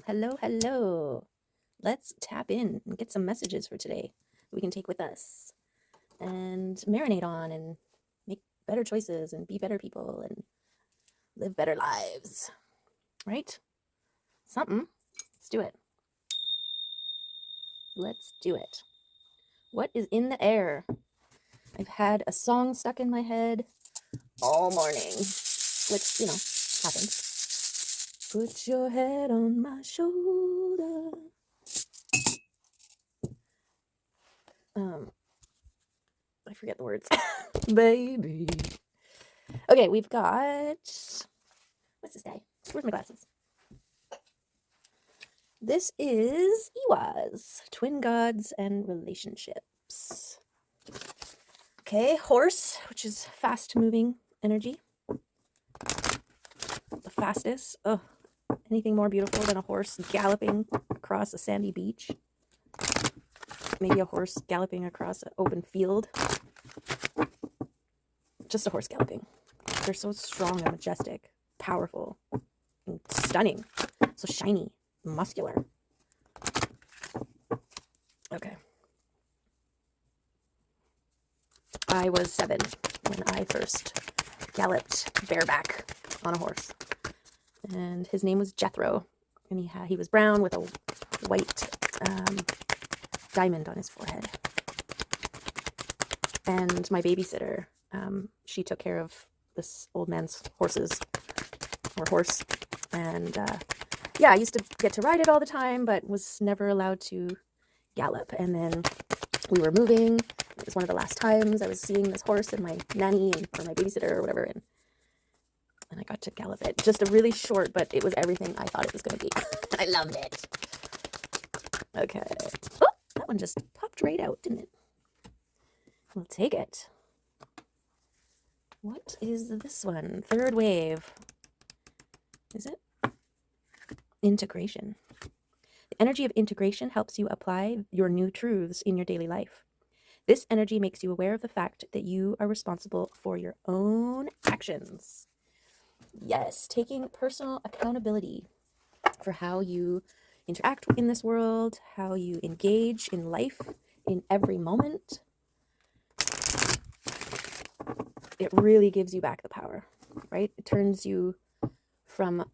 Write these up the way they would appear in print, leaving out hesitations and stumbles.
Hello, hello. Let's tap in and get some messages for today we can take with us and marinate on and make better choices and be better people and live better lives. Right? Something. Let's do it. Let's do it. What is in the air? I've had a song stuck in my head all morning, which, happens. Put your head on my shoulder. I forget the words. Baby. Okay, we've got... What's this day? Where's my glasses? This is Iwa's Twin Gods and Relationships. Okay, horse, which is fast-moving energy. The fastest. Oh, anything more beautiful than a horse galloping across a sandy beach? Maybe a horse galloping across an open field. Just a horse galloping. They're so strong and majestic, powerful, and stunning. So shiny, muscular. Okay. I was 7 when I first galloped bareback on a horse. And his name was Jethro. And he was brown with a white diamond on his forehead. And my babysitter, she took care of this old man's horse. And I used to get to ride it all the time, but was never allowed to gallop. And then we were moving. It was one of the last times I was seeing this horse and my nanny or my babysitter or whatever. And I got to gallop it. Just a really short, but it was everything I thought it was going to be. And I loved it. Okay. Oh, that one just popped right out, didn't it? We'll take it. What is this one? Third wave. Is it? Integration. The energy of integration helps you apply your new truths in your daily life. This energy makes you aware of the fact that you are responsible for your own actions. Yes, taking personal accountability for how you interact in this world, how you engage in life in every moment. It really gives you back the power, right? It turns you from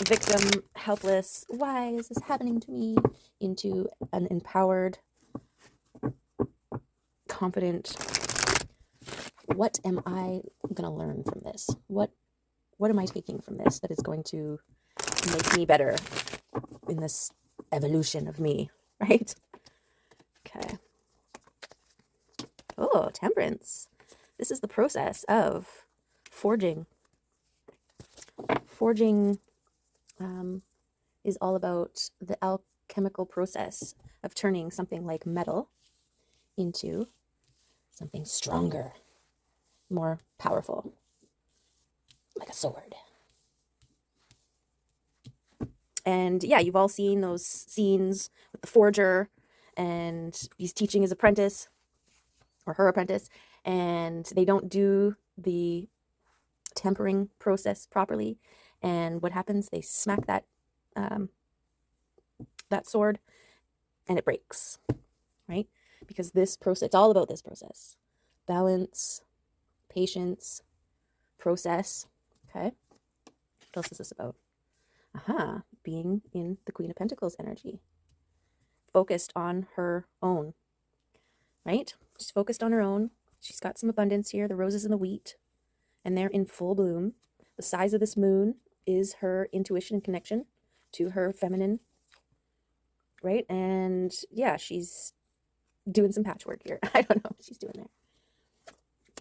victim, helpless, why is this happening to me, into an empowered, confident, what am I going to learn from this? What am I taking from this that is going to make me better in this evolution of me, right? Okay. Oh, Temperance. This is the process of forging. Forging is all about the alchemical process of turning something like metal into something stronger, more powerful, like a sword. And yeah, you've all seen those scenes with the forger, and he's teaching his apprentice or her apprentice, and they don't do the tempering process properly. And what happens? They smack that sword, and it breaks, right? Because this process, it's all about this process. Balance, patience, process. Okay. What else is this about? Being in the Queen of Pentacles energy. Focused on her own, right? She's focused on her own. She's got some abundance here, the roses and the wheat, and they're in full bloom. The size of this moon is her intuition and connection to her feminine, right? And yeah, she's doing some patchwork here. I don't know what she's doing there.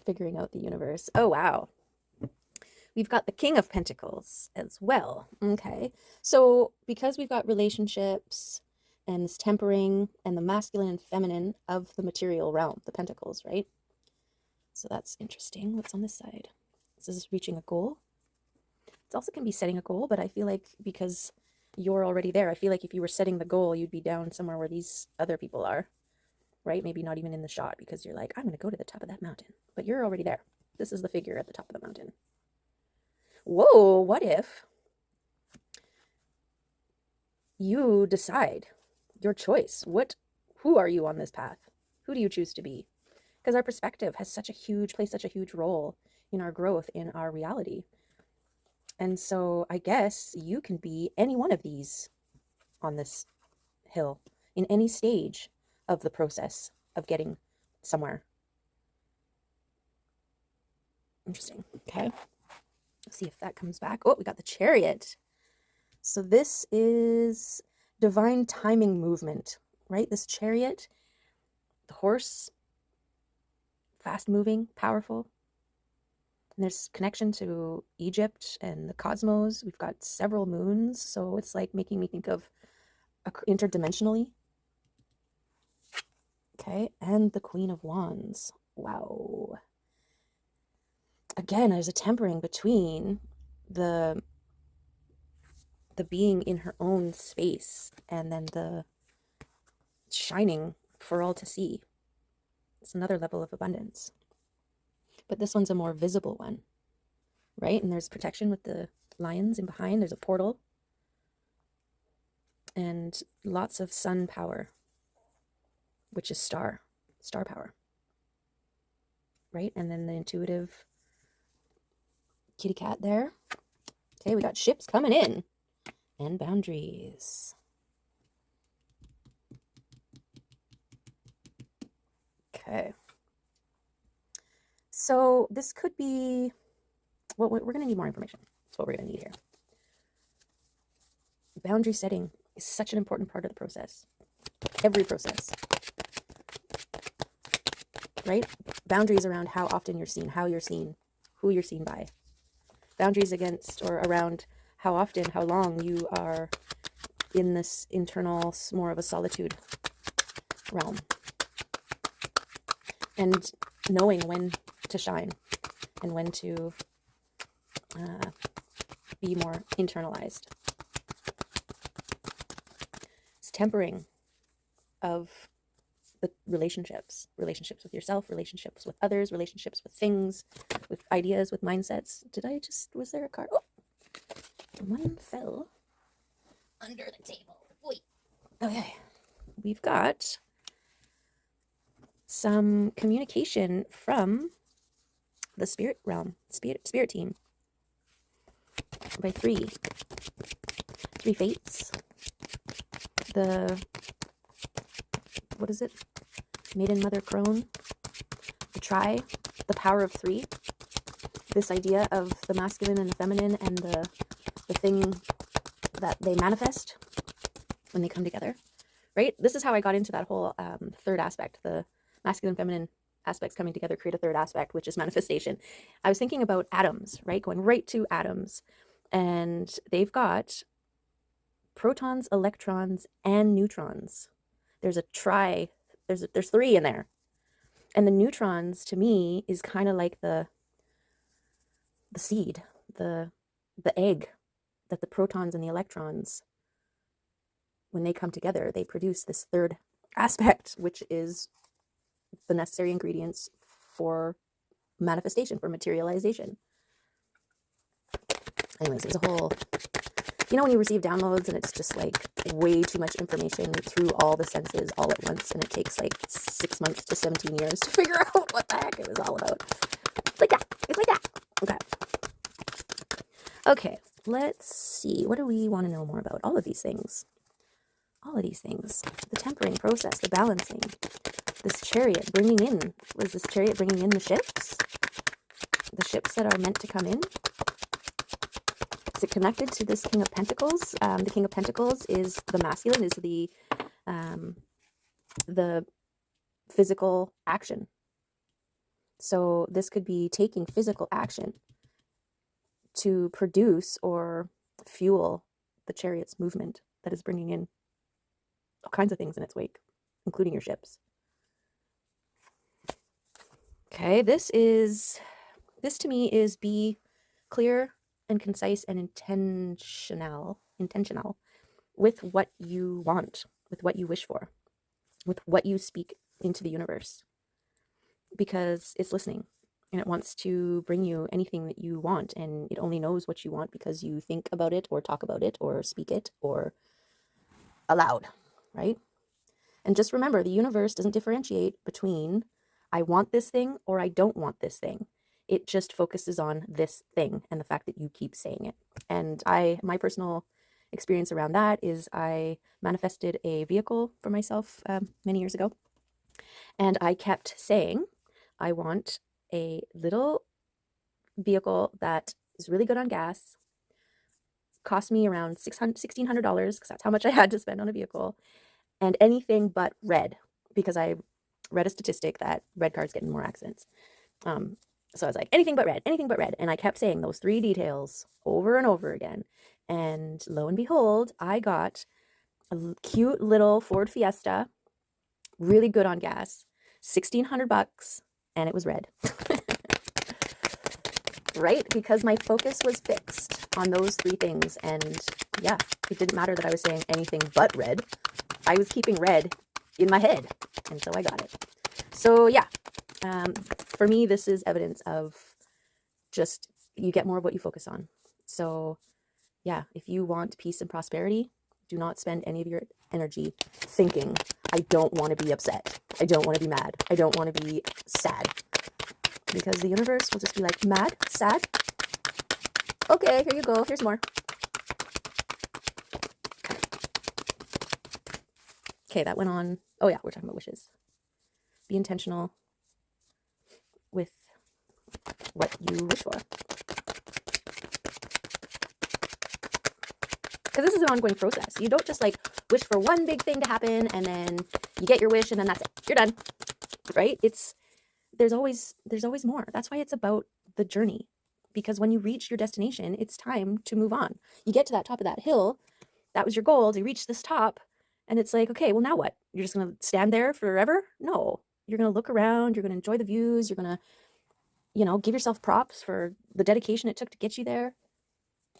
Figuring out the universe. Oh, wow. We've got the King of Pentacles as well. Okay. So because we've got relationships and this tempering and the masculine and feminine of the material realm, the pentacles, right? So that's interesting. What's on this side? This is reaching a goal. It also can be setting a goal, but I feel like because you're already there, I feel like if you were setting the goal, you'd be down somewhere where these other people are, right? Maybe not even in the shot, because you're like, I'm going to go to the top of that mountain, but you're already there. This is the figure at the top of the mountain. Whoa, what if you decide, your choice. Who are you on this path? Who do you choose to be? Because our perspective has plays such a huge role in our growth, in our reality. And so I guess you can be any one of these on this hill, in any stage of the process of getting somewhere. Interesting. Okay. Let's see if that comes back. Oh, we got the Chariot. So this is divine timing movement, right? This Chariot, the horse, fast moving, powerful. And there's connection to Egypt and the cosmos. We've got several moons, so it's like making me think of interdimensionally. Okay, and the Queen of Wands. Wow. Again, there's a tempering between the being in her own space and then the shining for all to see. It's another level of abundance. But this one's a more visible one, right? And there's protection with the lions in behind. There's a portal. And lots of sun power, which is star power, right? And then the intuitive kitty cat there. Okay, we got ships coming in and boundaries. Okay. So this could be, well, we're going to need more information. That's what we're going to need here. Boundary setting is such an important part of the process. Every process. Right? Boundaries around how often you're seen, how you're seen, who you're seen by. Boundaries against or around how often, how long you are in this internal, more of a solitude realm. And knowing when to shine and when to be more internalized. It's tempering of the relationships with yourself, relationships with others, relationships with things, with ideas, with mindsets. Was there a card? Oh, one fell under the table. Wait. Okay. We've got some communication from the spirit realm, spirit team by three fates. What is it? Maiden, Mother, Crone. The power of three. This idea of the masculine and the feminine and the thing that they manifest when they come together, right? This is how I got into that whole third aspect, the masculine, feminine aspects coming together create a third aspect, which is manifestation. I was thinking about atoms, right? Going right to atoms. And they've got protons, electrons, and neutrons. There's three in there. And the neutrons, to me, is kind of like the seed, the egg that the protons and the electrons, when they come together, they produce this third aspect, which is the necessary ingredients for manifestation, for materialization. Anyways, there's a whole, when you receive downloads and it's just like way too much information through all the senses all at once, and it takes like 6 months to 17 years to figure out what the heck it was all about. It's like that. Okay. Okay, let's see. What do we want to know more about? All of these things. The tempering process, the balancing. This chariot bringing in. Was this chariot bringing in the ships? The ships that are meant to come in? Is it connected to this King of Pentacles? The King of Pentacles is the masculine, is the physical action. So this could be taking physical action to produce or fuel the chariot's movement that is bringing in all kinds of things in its wake, including your ships. Okay, this to me is be clear and concise and intentional with what you want, with what you wish for, with what you speak into the universe, because it's listening and it wants to bring you anything that you want, and it only knows what you want because you think about it or talk about it or speak it or allowed, right? And just remember, the universe doesn't differentiate between I want this thing or I don't want this thing. It just focuses on this thing and the fact that you keep saying it. And my personal experience around that is I manifested a vehicle for myself many years ago. And I kept saying, I want a little vehicle that is really good on gas, cost me around $1,600 because that's how much I had to spend on a vehicle, and anything but red, because I read a statistic that red cars get in more accidents. So I was like, anything but red, anything but red. And I kept saying those three details over and over again. And lo and behold, I got a cute little Ford Fiesta, really good on gas, $1,600, and it was red. Right? Because my focus was fixed on those three things. And yeah, it didn't matter that I was saying anything but red. I was keeping red in my head. And so I got it. So yeah, for me, this is evidence of just you get more of what you focus on. So yeah, if you want peace and prosperity, do not spend any of your energy thinking, I don't want to be upset. I don't want to be mad. I don't want to be sad. Because the universe will just be like, mad? Sad? Okay, here you go. Here's more. Okay, that went on. Oh yeah, we're talking about wishes. Be intentional with what you wish for. Because this is an ongoing process. You don't just like wish for one big thing to happen and then you get your wish and then that's it. You're done. Right? There's always more. That's why it's about the journey. Because when you reach your destination, it's time to move on. You get to that top of that hill. That was your goal. You reach this top. And it's like, okay, well, now what? You're just going to stand there forever? No. You're going to look around. You're going to enjoy the views. You're going to, give yourself props for the dedication it took to get you there.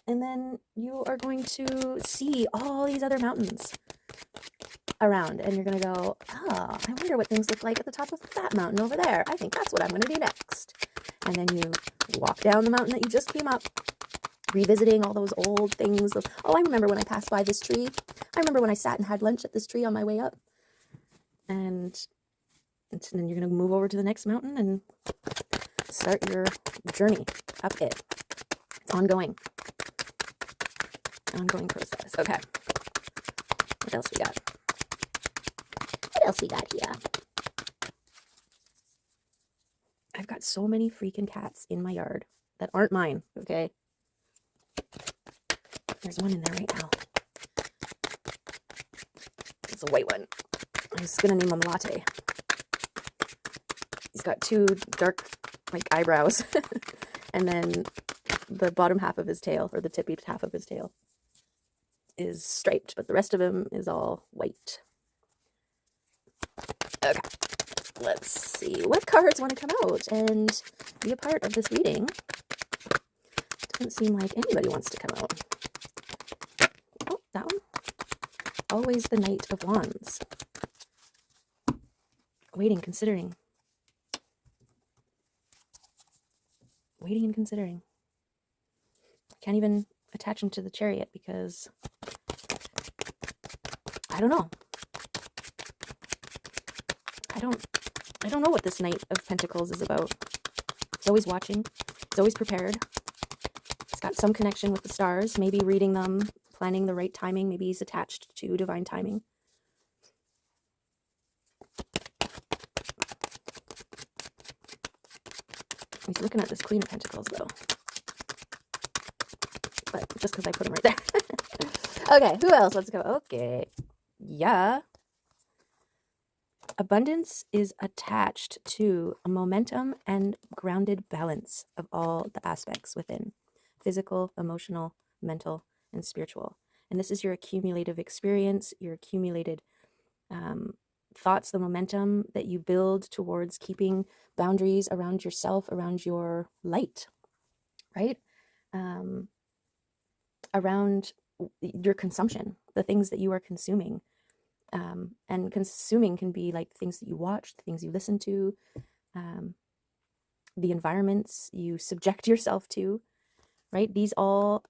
And then you are going to see all these other mountains around. And you're going to go, I wonder what things look like at the top of that mountain over there. I think that's what I'm going to do next. And then you walk down the mountain that you just came up, revisiting all those old things. I remember when I passed by this tree. I remember when I sat and had lunch at this tree on my way up. And then you're going to move over to the next mountain and start your journey up it. It's ongoing. Ongoing process. Okay. What else we got? What else we got here? I've got so many freaking cats in my yard that aren't mine, okay? There's one in there right now. It's a white one. I'm just gonna name him Latte. He's got two dark, eyebrows. And then the bottom half of his tail, or the tippy half of his tail, is striped, but the rest of him is all white. Okay, let's see what cards want to come out and be a part of this reading. Doesn't seem like anybody wants to come out. Oh, that one. Always the Knight of Wands. Waiting, considering. Waiting and considering. Can't even attach him to the Chariot because I don't know. I don't know what this Knight of Pentacles is about. He's always watching. He's always prepared. He's got some connection with the stars, maybe reading them, planning the right timing. Maybe he's attached to divine timing. He's looking at this Queen of Pentacles, though. But just because I put him right there. Okay, who else? Let's go. Okay. Yeah. Abundance is attached to a momentum and grounded balance of all the aspects within: physical, emotional, mental, and spiritual. And this is your accumulative experience, your accumulated thoughts, the momentum that you build towards keeping boundaries around yourself, around your light, right? Around your consumption, the things that you are consuming. And consuming can be like things that you watch, the things you listen to, the environments you subject yourself to, right? These all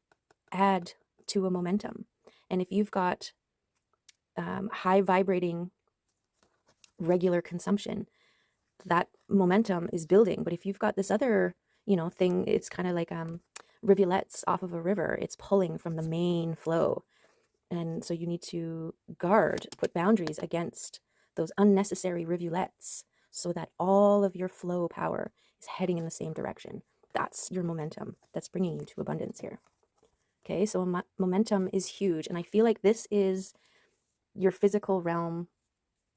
add to a momentum. And if you've got high vibrating regular consumption, that momentum is building. But if you've got this other, thing, it's kind of like rivulets off of a river. It's pulling from the main flow. And so you need to put boundaries against those unnecessary rivulets so that all of your flow power is heading in the same direction. That's your momentum that's bringing you to abundance here. Okay, so momentum is huge. And I feel like this is your physical realm,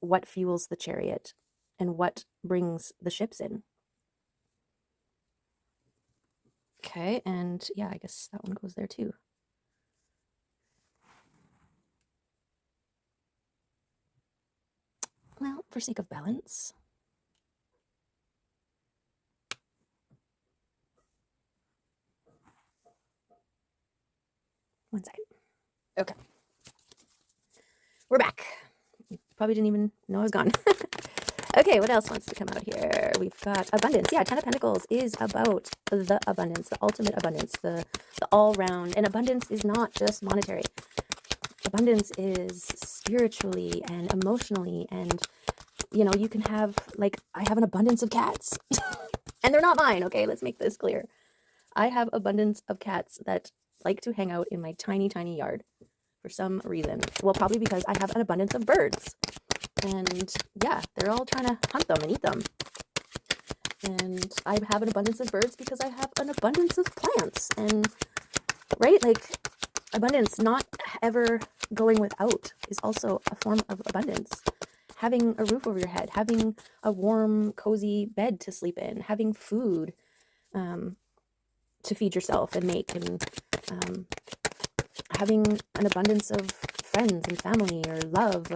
what fuels the chariot and what brings the ships in. Okay, and yeah, I guess that one goes there too. Well, for sake of balance. One second. Okay. We're back. Probably didn't even know I was gone. Okay, what else wants to come out here? We've got abundance. Yeah, Ten of Pentacles is about the abundance, the ultimate abundance, the all-round. And abundance is not just monetary. Abundance is spiritually and emotionally. And, you can have, like, I have an abundance of cats. And they're not mine, okay? Let's make this clear. I have abundance of cats that like to hang out in my tiny, tiny yard for some reason. Well, probably because I have an abundance of birds. And yeah, they're all trying to hunt them and eat them. And I have an abundance of birds because I have an abundance of plants. And, right, like, abundance, not ever going without, is also a form of abundance. Having a roof over your head, having a warm, cozy bed to sleep in, having food to feed yourself and make, and having an abundance of friends and family or love.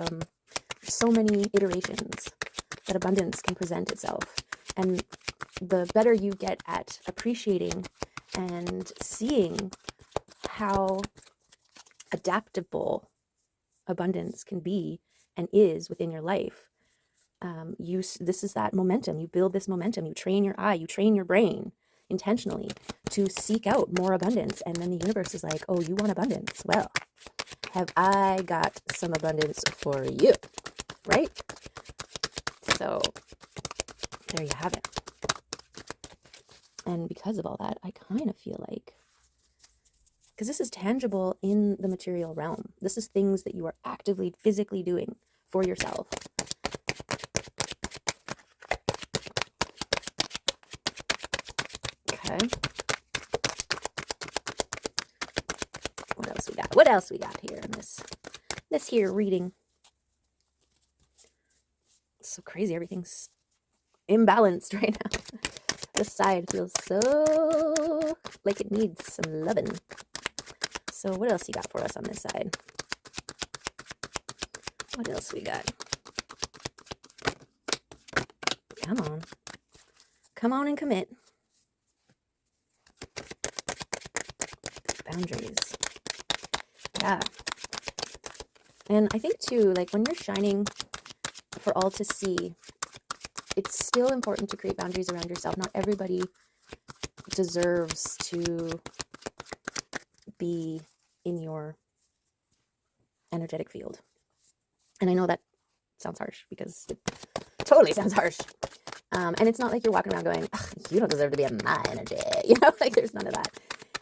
So many iterations that abundance can present itself. And the better you get at appreciating and seeing how adaptable abundance can be and is within your life, this is that momentum. You build this momentum. You train your eye, you train your brain intentionally to seek out more abundance. And then the universe is like, oh, you want abundance? Well, have I got some abundance for you, right? So there you have it. And because of all that, I kind of feel like, because this is tangible in the material realm, this is things that you are actively, physically doing for yourself. Okay. What else we got here in this here reading? It's so crazy. Everything's imbalanced right now. This side feels so like it needs some loving. So what else you got for us on this side? What else we got? Come on. Come on and commit. Boundaries. Yeah. And I think too, like when you're shining for all to see, it's still important to create boundaries around yourself. Not everybody deserves to be in your energetic field. And I know that sounds harsh because it totally sounds harsh. And it's not like you're walking around going, you don't deserve to be in my energy. Like there's none of that.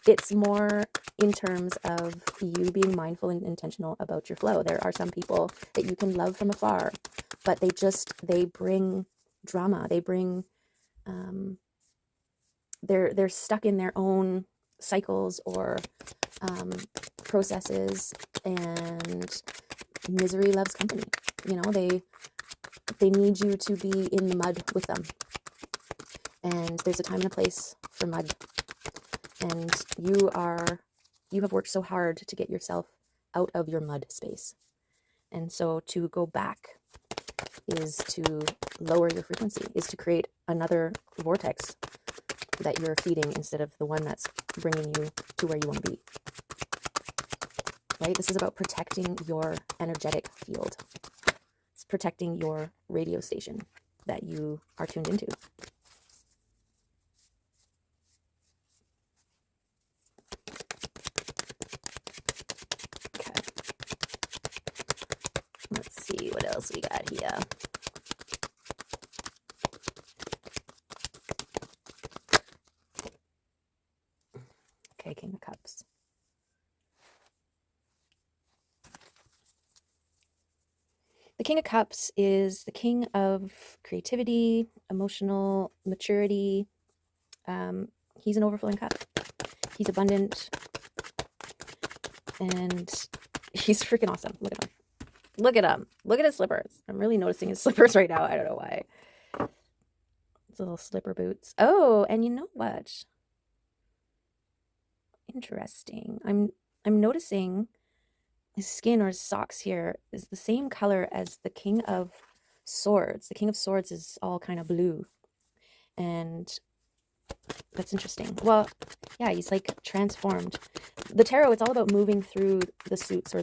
It's more in terms of you being mindful and intentional about your flow. There are some people that you can love from afar, but they bring drama. They bring, they're stuck in their own cycles or processes, and misery loves company. They need you to be in the mud with them. And there's a time and a place for mud. And you have worked so hard to get yourself out of your mud space. And so to go back is to lower your frequency, is to create another vortex that you're feeding instead of the one that's bringing you to where you want to be. Right? This is about protecting your energetic field. It's protecting your radio station that you are tuned into. Okay. else we got here? Okay, King of Cups. The King of Cups is the king of creativity, emotional maturity. He's an overflowing cup. He's abundant. And he's freaking awesome. Look at him. Look at him. Look at his slippers. I'm really noticing his slippers right now. I don't know why. His little slipper boots. Oh, and you know what? Interesting. I'm noticing his skin or his socks here is the same color as the King of Swords. The King of Swords is all kind of blue. And that's interesting. Well, yeah, he's like transformed. The tarot, it's all about moving through the suits, or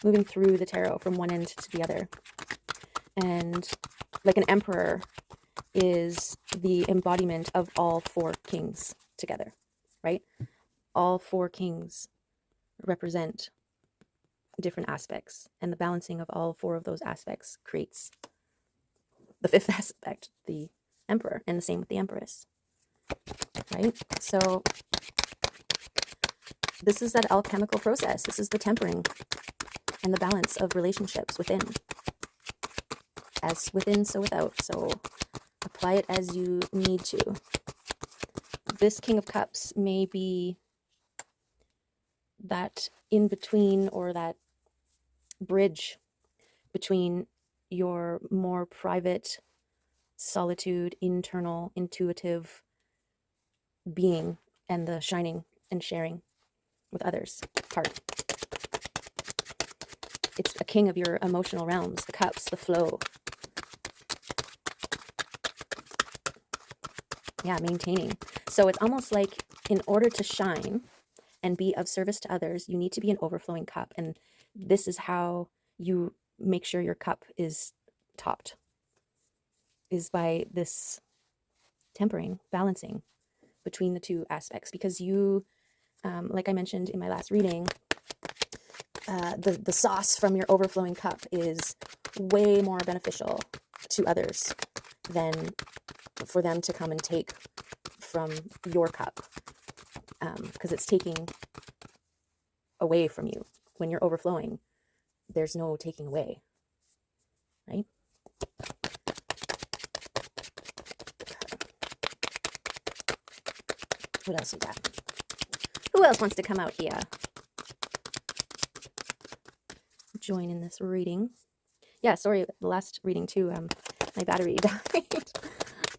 moving through the tarot from one end to the other. And like an emperor is the embodiment of all four kings together, right? All four kings represent different aspects, and the balancing of all four of those aspects creates the fifth aspect, the emperor, and the same with the empress, right? So this is that alchemical process. This is the tempering and the balance of relationships within. As within, so without. So apply it as you need to. This King of Cups may be that in between, or that bridge between your more private, solitude, internal, intuitive being and the shining and sharing with others part. It's a king of your emotional realms, the cups, the flow. Yeah, maintaining. So it's almost like in order to shine and be of service to others, you need to be an overflowing cup. And this is how you make sure your cup is topped, is by this tempering, balancing between the two aspects. Because you, like I mentioned in my last reading, the sauce from your overflowing cup is way more beneficial to others than for them to come and take from your cup, because it's taking away from you. When you're overflowing, there's no taking away, right? What else we got? Who else wants to come out here? Join in this reading. Yeah, sorry, the last reading too, my battery died.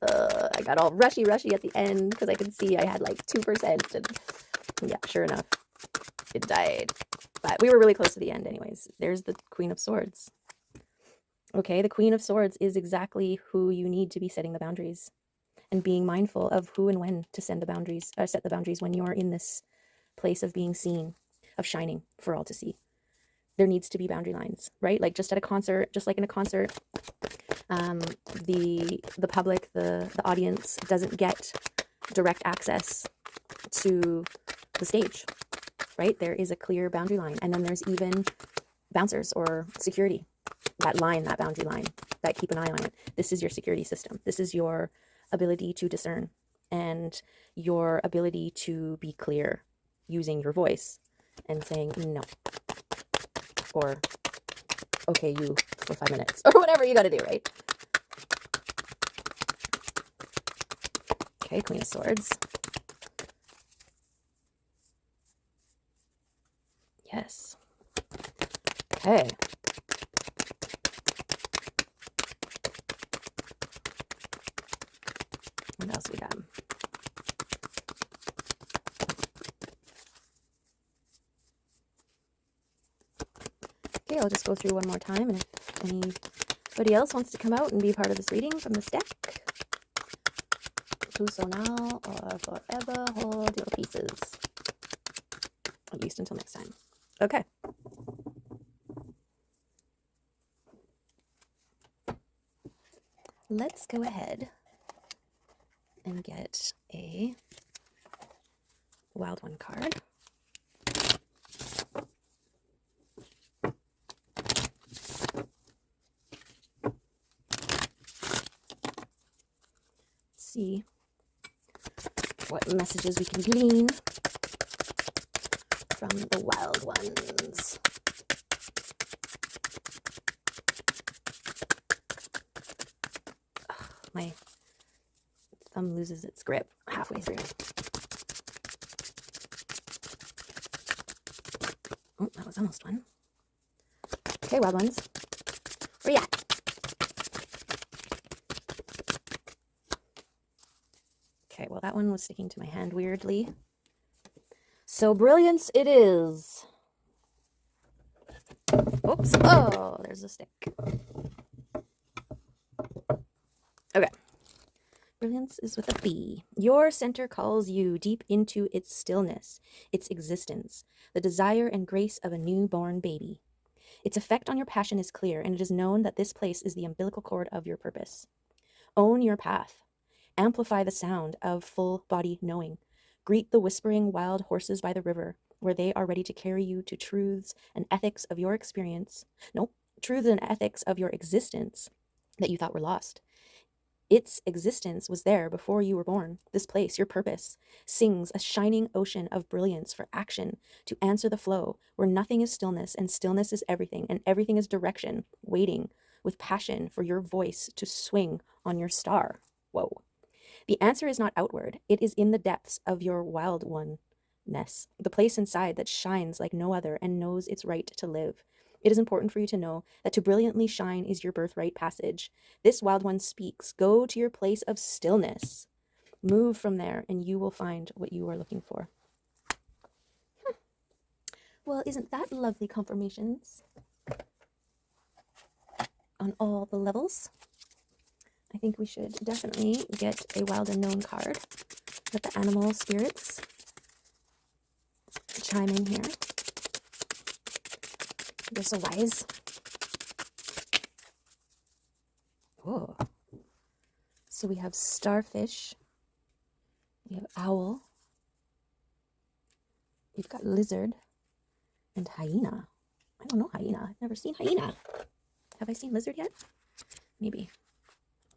I got all rushy at the end because I could see I had like 2%, and yeah, sure enough, it died. But we were really close to the end anyways. There's the Queen of Swords. Okay, the Queen of Swords is exactly who you need to be setting the boundaries and being mindful of who and when to set the boundaries when you're in this place of being seen, of shining for all to see. There needs to be boundary lines, right? Like just at a concert, just like in a concert, the public, the audience doesn't get direct access to the stage, right? There is a clear boundary line. And then there's even bouncers or security, that boundary line, that keep an eye on it. This is your security system. This is your ability to discern and your ability to be clear using your voice and saying no, or okay, you, for 5 minutes, or whatever you got to do, right? Okay, Queen of Swords. Yes. Okay. What else we got? Okay, I'll just go through one more time, and if anybody else wants to come out and be part of this reading from this deck, do so now or forever hold your pieces. At least until next time. Okay. Let's go ahead and get a wild one card. see what messages we can glean from the wild ones. Ugh, my thumb loses its grip halfway through. Oh, that was almost one. Okay, wild ones. Where you at? Okay, well, that one was sticking to my hand weirdly. So brilliance it is. Oops. Oh, there's a stick. Okay. Brilliance is with a B. Your center calls you deep into its stillness, its existence, the desire and grace of a newborn baby. Its effect on your passion is clear, and it is known that this place is the umbilical cord of your purpose. Own your path. Amplify the sound of full body knowing. Greet the whispering wild horses by the river, where they are ready to carry you to truths and ethics of your experience. No, truths and ethics of your existence that you thought were lost. Its existence was there before you were born. This place, your purpose, sings a shining ocean of brilliance for action to answer the flow, where nothing is stillness and stillness is everything and everything is direction, waiting with passion for your voice to swing on your star. Whoa. The answer is not outward. It is in the depths of your wild oneness, the place inside that shines like no other and knows its right to live. It is important for you to know that to brilliantly shine is your birthright passage. This wild one speaks. Go to your place of stillness. Move from there and you will find what you are looking for. Well, isn't that lovely confirmations on all the levels? I think we should definitely get a wild unknown card. Let the animal spirits chime in here. They're so wise. Oh. So we have starfish. We have owl. We've got lizard and hyena. I don't know hyena. I've never seen hyena. Have I seen lizard yet? Maybe.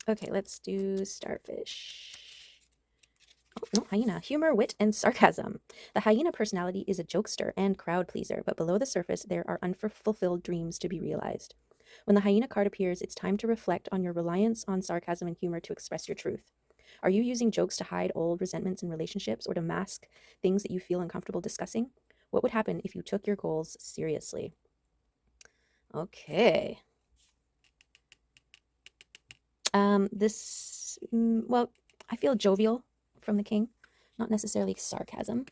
Okay, let's do starfish. Oh, no, hyena. Humor, wit, and sarcasm. The hyena personality is a jokester and crowd pleaser, but below the surface there are unfulfilled dreams to be realized. When the hyena card appears, it's time to reflect on your reliance on sarcasm and humor to express your truth. Are you using jokes to hide old resentments in relationships or to mask things that you feel uncomfortable discussing? What would happen if you took your goals seriously? Okay. Well, I feel jovial from the king, not necessarily sarcasm,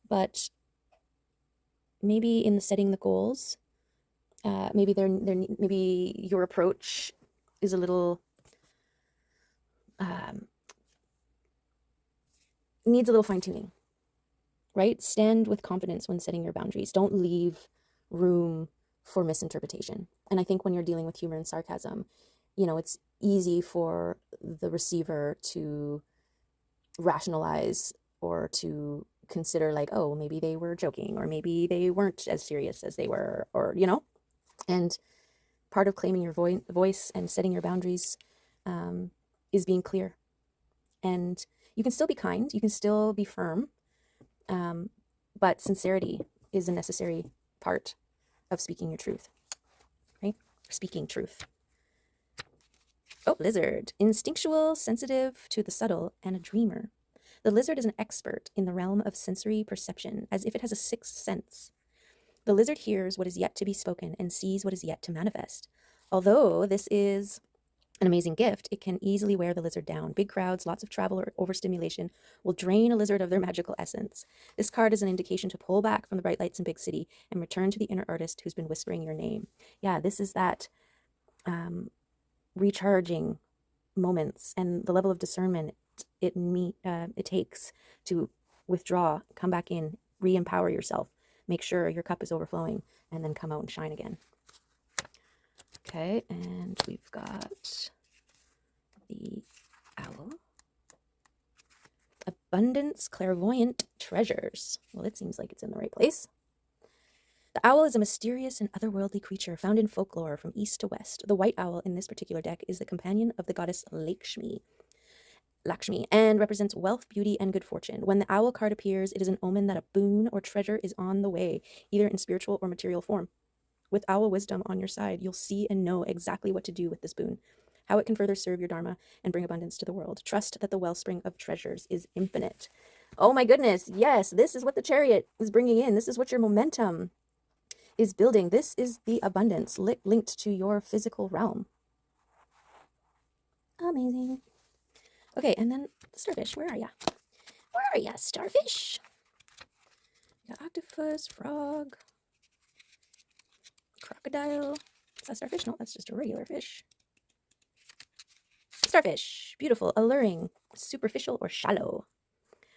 but maybe in the setting the goals, maybe maybe your approach is a little needs a little fine tuning, right? Stand with confidence when setting your boundaries. Don't leave room for misinterpretation. And I think when you're dealing with humor and sarcasm, it's easy for the receiver to rationalize or to consider like, oh, maybe they were joking or maybe they weren't as serious as they were, or, and part of claiming your voice and setting your boundaries is being clear. And you can still be kind, you can still be firm, but sincerity is a necessary part of speaking your truth, right? Speaking truth. Oh, lizard. Instinctual, sensitive to the subtle, and a dreamer. The lizard is an expert in the realm of sensory perception, as if it has a sixth sense. The lizard hears what is yet to be spoken and sees what is yet to manifest. Although this is an amazing gift, it can easily wear the lizard down. Big crowds, lots of travel, or overstimulation will drain a lizard of their magical essence. This card is an indication to pull back from the bright lights in big city and return to the inner artist who's been whispering your name. Yeah, this is that recharging moments and the level of discernment it takes to withdraw, come back in, re-empower yourself, make sure your cup is overflowing, and then come out and shine again. Okay, and we've got the owl. Abundance, clairvoyant treasures. Well, it seems like it's in the right place. The owl is a mysterious and otherworldly creature found in folklore from east to west. The white owl in this particular deck is the companion of the goddess Lakshmi. Lakshmi, and represents wealth, beauty, and good fortune. When the owl card appears, it is an omen that a boon or treasure is on the way, either in spiritual or material form. With owl wisdom on your side, you'll see and know exactly what to do with this boon, how it can further serve your dharma and bring abundance to the world. Trust that the wellspring of treasures is infinite. Oh my goodness, yes, this is what the chariot is bringing in. This is what your momentum is building. This is the abundance linked to your physical realm. Amazing. Okay, and then starfish, where are ya? Where are ya, starfish? You got octopus, frog, crocodile. Is that starfish? No, that's just a regular fish. Starfish, beautiful, alluring, superficial, or shallow.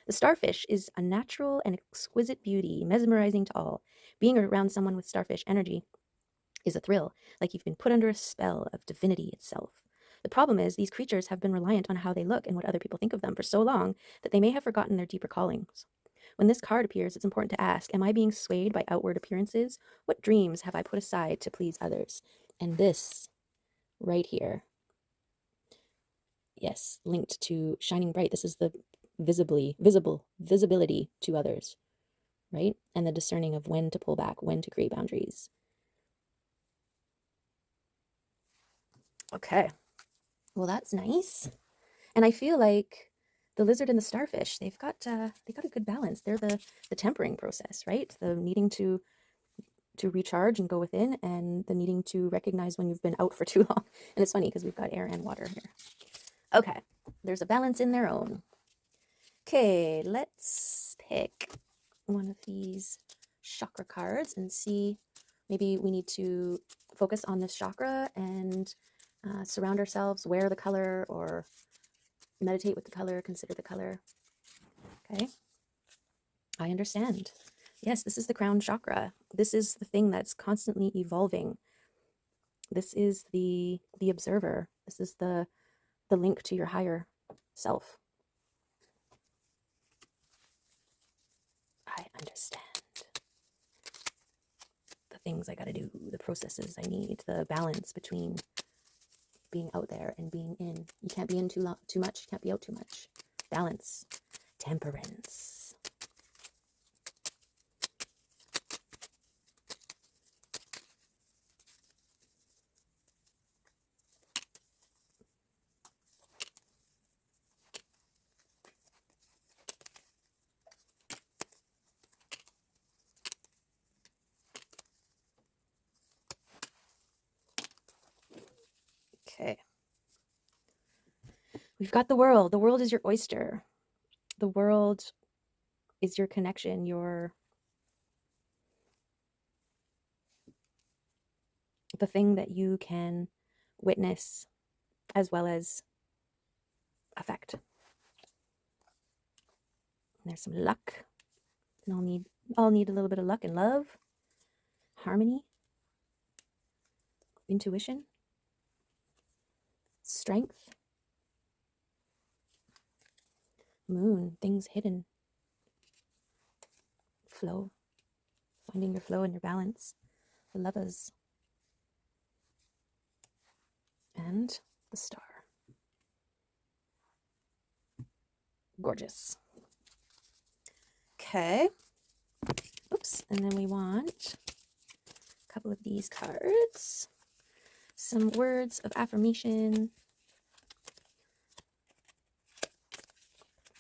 The starfish is a natural and exquisite beauty, mesmerizing to all. Being around someone with starfish energy is a thrill, like you've been put under a spell of divinity itself. The problem is these creatures have been reliant on how they look and what other people think of them for so long that they may have forgotten their deeper callings. When this card appears, it's important to ask, am I being swayed by outward appearances? What dreams have I put aside to please others? And this right here, yes, linked to shining bright. This is the visibility to others, right? And the discerning of when to pull back, when to create boundaries. Okay, well, that's nice. And I feel like the lizard and the starfish, they've got a good balance. They're the tempering process, right? The needing to recharge and go within, and the needing to recognize when you've been out for too long. And it's funny because we've got air and water here. Okay, there's a balance in their own. Okay, let's pick one of these chakra cards and see, maybe we need to focus on this chakra and surround ourselves, wear the color, or meditate with the color, consider the color. Okay, I understand. Yes, this is the crown chakra. This is the thing that's constantly evolving. This is the observer. This is the link to your higher self. I understand the things I got to do, the processes I need, the balance between being out there and being in. You can't be in too much, you can't be out too much. Balance. Temperance. Okay. We've got the world. The world is your oyster. The world is your connection, the thing that you can witness as well as affect. And there's some luck. And all need a little bit of luck and love, harmony, intuition, strength, moon, things hidden, flow, finding your flow and your balance, the lovers, and the star. Gorgeous. Okay. Oops. And then we want a couple of these cards. Some words of affirmation.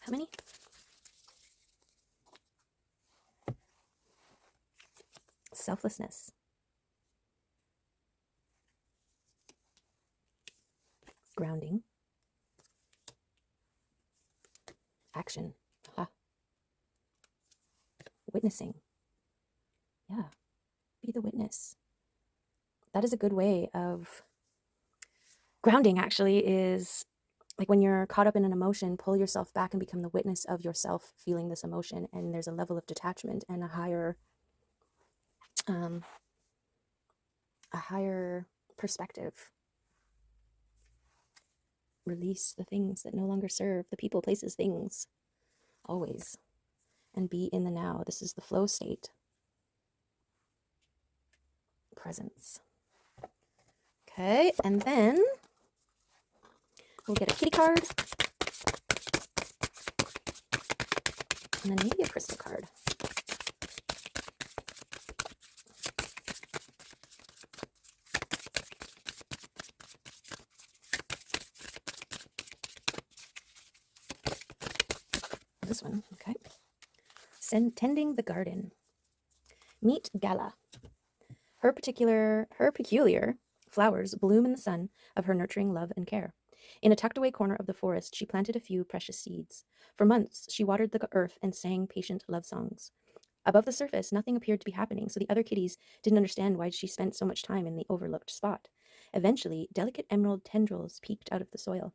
How many? Selflessness. Grounding. Action. Aha. Witnessing. Yeah. Be the witness. That is a good way of grounding, actually, is like when you're caught up in an emotion, pull yourself back and become the witness of yourself feeling this emotion. And there's a level of detachment and a higher perspective. Release the things that no longer serve, the people, places, things, always, and be in the now. This is the flow state. Presence. Okay, and then we'll get a kitty card. And then maybe a crystal card. This one, okay. Tending the garden. Meet Gala. Her peculiar flowers bloom in the sun of her nurturing love and care. In a tucked away corner of the forest, she planted a few precious seeds. For months, she watered the earth and sang patient love songs. Above the surface, nothing appeared to be happening, so the other kitties didn't understand why she spent so much time in the overlooked spot. Eventually, delicate emerald tendrils peeked out of the soil.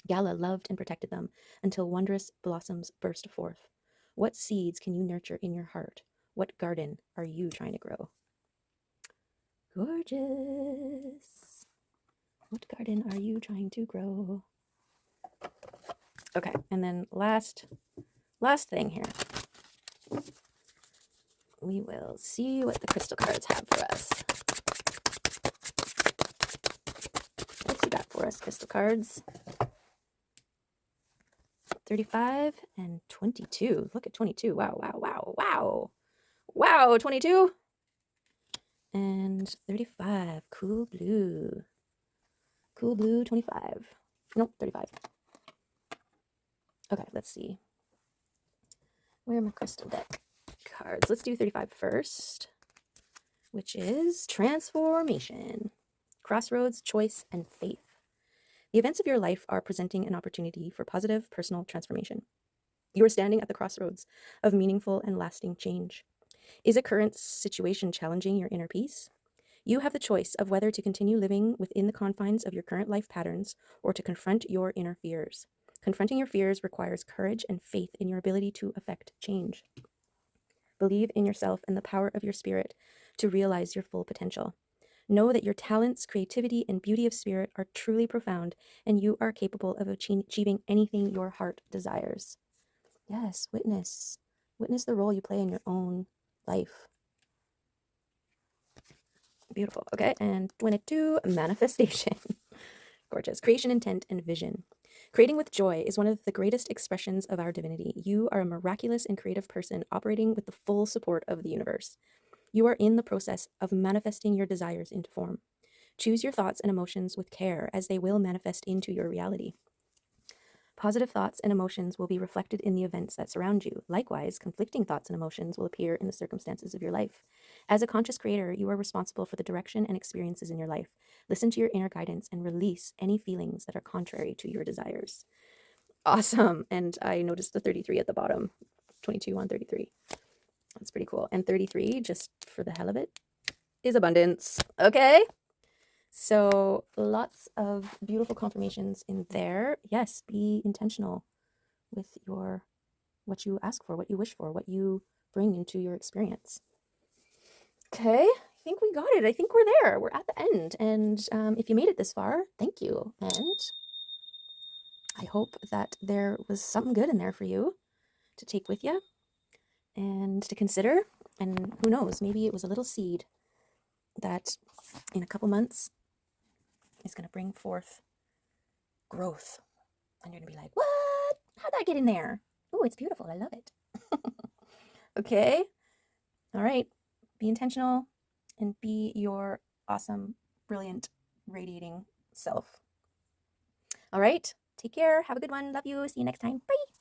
Gala loved and protected them until wondrous blossoms burst forth. What seeds can you nurture in your heart? What garden are you trying to grow? Gorgeous. What garden are you trying to grow? Okay, and then last thing here. We will see what the crystal cards have for us. What you got for us, crystal cards? 35 and 22. Look at 22. Wow, wow, wow, wow. Wow, 22. And 35. Cool blue. Cool blue, 25. Nope, 35. Okay, let's see. Where are my crystal deck cards? Let's do 35 first, which is transformation, crossroads, choice, and faith. The events of your life are presenting an opportunity for positive personal transformation. You are standing at the crossroads of meaningful and lasting change. Is a current situation challenging your inner peace? You have the choice of whether to continue living within the confines of your current life patterns or to confront your inner fears. Confronting your fears requires courage and faith in your ability to effect change. Believe in yourself and the power of your spirit to realize your full potential. Know that your talents, creativity, and beauty of spirit are truly profound, and you are capable of achieving anything your heart desires. Yes, witness. Witness the role you play in your own life. Beautiful. Okay, and 22, manifestation. Gorgeous. Creation, intent, and vision. Creating with joy is one of the greatest expressions of our divinity. You are a miraculous and creative person operating with the full support of the universe. You are in the process of manifesting your desires into form. Choose your thoughts and emotions with care, as they will manifest into your reality. Positive thoughts and emotions will be reflected in the events that surround you. Likewise, conflicting thoughts and emotions will appear in the circumstances of your life. As a conscious creator, you are responsible for the direction and experiences in your life. Listen to your inner guidance and release any feelings that are contrary to your desires. Awesome. And I noticed the 33 at the bottom, 22 on 33. That's pretty cool. And 33, just for the hell of it, is abundance. Okay. So lots of beautiful confirmations in there. Yes, be intentional with what you ask for, what you wish for, what you bring into your experience. Okay, I think we got it. I think we're there. We're at the end. And if you made it this far, thank you. And I hope that there was something good in there for you to take with you and to consider. And who knows, maybe it was a little seed that in a couple months is going to bring forth growth. And you're going to be like, what? How'd that get in there? Oh, it's beautiful. I love it. Okay. All right. Be intentional and be your awesome, brilliant, radiating self. All right. Take care. Have a good one. Love you. See you next time. Bye.